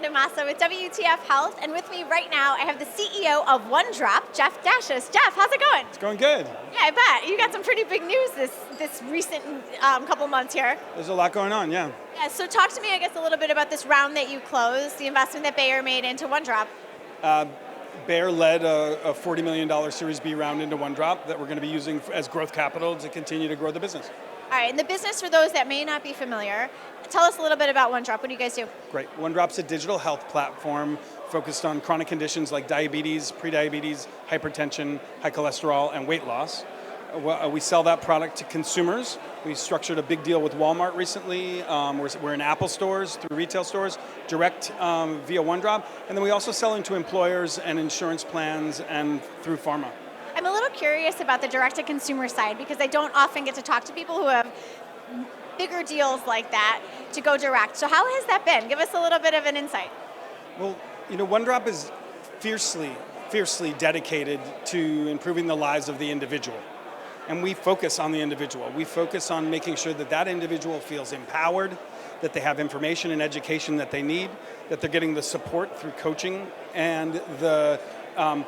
DaMassa with WTF Health, and with me right now I have the CEO of Drop, Jeff Dachis. Jeff, how's it going? It's going good. Yeah, I bet. You got some pretty big news this recent couple months here. There's a lot going on, yeah. Yeah, so talk to me, I guess, a little bit about this round that you closed, the investment that Bayer made into Drop. Bayer led a $40 million Series B round into Drop that we're going to be using as growth capital to continue to grow the business. All right, and the business, for those that may not be familiar, tell us a little bit about Drop. What do you guys do? Great. Drop's a digital health platform focused on chronic conditions like diabetes, prediabetes, hypertension, high cholesterol, and weight loss. We sell that product to consumers. We structured a big deal with Walmart recently. We're in Apple stores, through retail stores, direct via Drop. And then we also sell into employers and insurance plans and through pharma. I'm a little curious about the direct-to-consumer side because I don't often get to talk to people who have bigger deals like that to go direct. So how has that been? Give us a little bit of an insight. Well, Drop is fiercely dedicated to improving the lives of the individual. And we focus on the individual. We focus on making sure that that individual feels empowered, that they have information and education that they need, that they're getting the support through coaching and the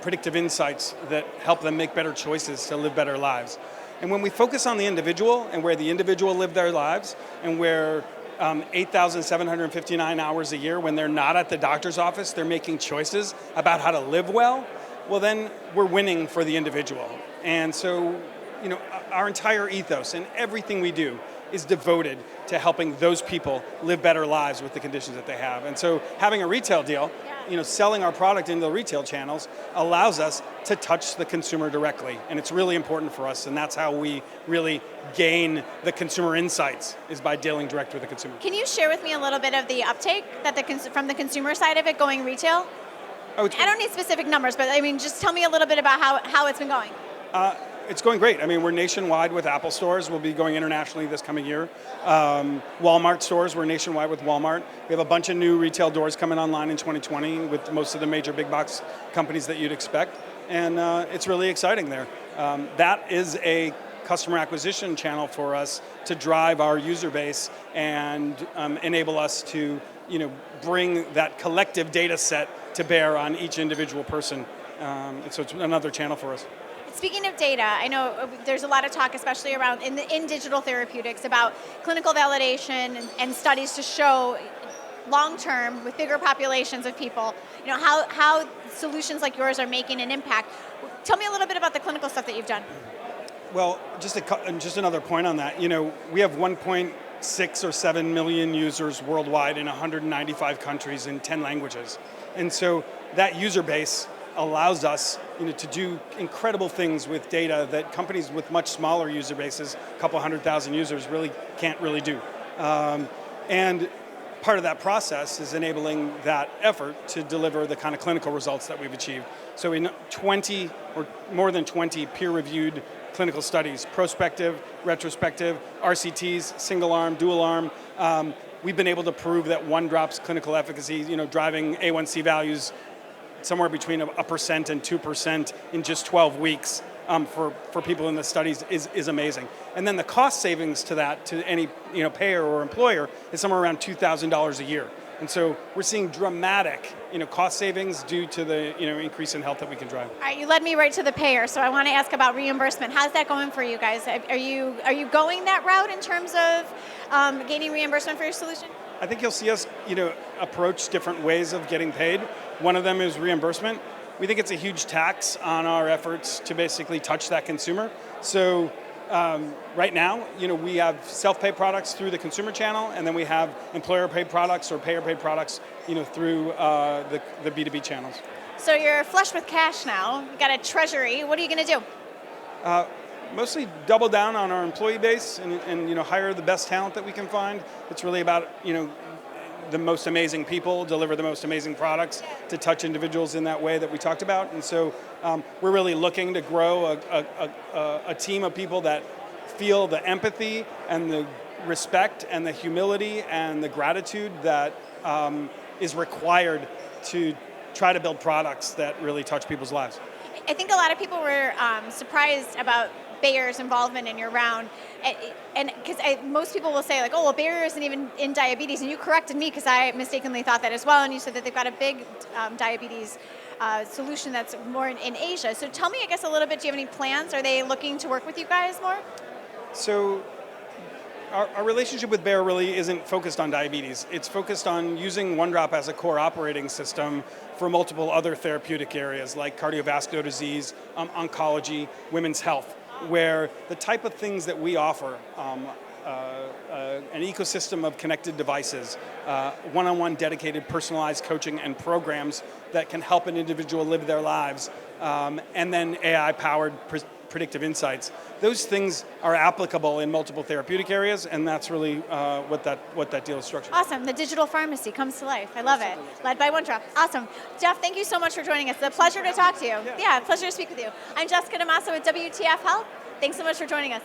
predictive insights that help them make better choices to live better lives. And when we focus on the individual and where the individual live their lives and where 8,759 hours a year when they're not at the doctor's office, they're making choices about how to live well, then we're winning for the individual. And so, our entire ethos and everything we do is devoted to helping those people live better lives with the conditions that they have. And so having a retail deal, selling our product into the retail channels allows us to touch the consumer directly. And it's really important for us, and that's how we really gain the consumer insights, is by dealing direct with the consumer. Can you share with me a little bit of the uptake that from the consumer side of it going retail? I don't need specific numbers, but just tell me a little bit about how it's been going. It's going great. We're nationwide with Apple stores. We'll be going internationally this coming year. Walmart stores, we're nationwide with Walmart. We have a bunch of new retail doors coming online in 2020 with most of the major big box companies that you'd expect. And it's really exciting there. That is a customer acquisition channel for us to drive our user base and enable us to bring that collective data set to bear on each individual person. And so it's another channel for us. Speaking of data, I know there's a lot of talk, especially around in digital therapeutics, about clinical validation and studies to show long-term with bigger populations of people, how solutions like yours are making an impact. Tell me a little bit about the clinical stuff that you've done. Well, just another point on that. We have 1.6 or 7 million users worldwide in 195 countries in 10 languages. And so that user base allows us to do incredible things with data that companies with much smaller user bases, a couple 100,000 users, really can't really do. And part of that process is enabling that effort to deliver the kind of clinical results that we've achieved. So in 20 or more than 20 peer-reviewed clinical studies, prospective, retrospective, RCTs, single arm, dual arm, we've been able to prove that Drop's clinical efficacy, driving A1C values somewhere between 1% and 2% in just 12 weeks for people in the studies is amazing. And then the cost savings to that, to any payer or employer, is somewhere around $2,000 a year. And so we're seeing dramatic cost savings due to the increase in health that we can drive. All right, you led me right to the payer, so I want to ask about reimbursement. How's that going for you guys? Are you going that route in terms of gaining reimbursement for your solution? I think you'll see us, approach different ways of getting paid. One of them is reimbursement. We think it's a huge tax on our efforts to basically touch that consumer. So right now, we have self-pay products through the consumer channel, and then we have employer-paid products or payer-paid products, through the B2B channels. So you're flush with cash now. You got a Treasury. What are you going to do? Mostly double down on our employee base and hire the best talent that we can find. It's really about the most amazing people, deliver the most amazing products to touch individuals in that way that we talked about. And so we're really looking to grow a team of people that feel the empathy and the respect and the humility and the gratitude that is required to try to build products that really touch people's lives. I think a lot of people were surprised about Bayer's involvement in your round, and because most people will say like, oh well, Bayer isn't even in diabetes, and you corrected me because I mistakenly thought that as well, and you said that they've got a big diabetes solution that's more in Asia. So tell me, I guess, a little bit. Do you have any plans? Are they looking to work with you guys more? So our relationship with Bayer really isn't focused on diabetes. It's focused on using OneDrop as a core operating system for multiple other therapeutic areas like cardiovascular disease, oncology, women's health, where the type of things that we offer, an ecosystem of connected devices, one-on-one dedicated personalized coaching and programs that can help an individual live their lives, and then AI-powered predictive insights. Those things are applicable in multiple therapeutic areas, and that's really what that deal is structured. Awesome. The digital pharmacy comes to life. I love it. Led by OneDrop. Awesome. Jeff, thank you so much for joining us. It's a pleasure to talk to you. Yeah, pleasure to speak with you. I'm Jessica DaMassa with WTF Health. Thanks so much for joining us.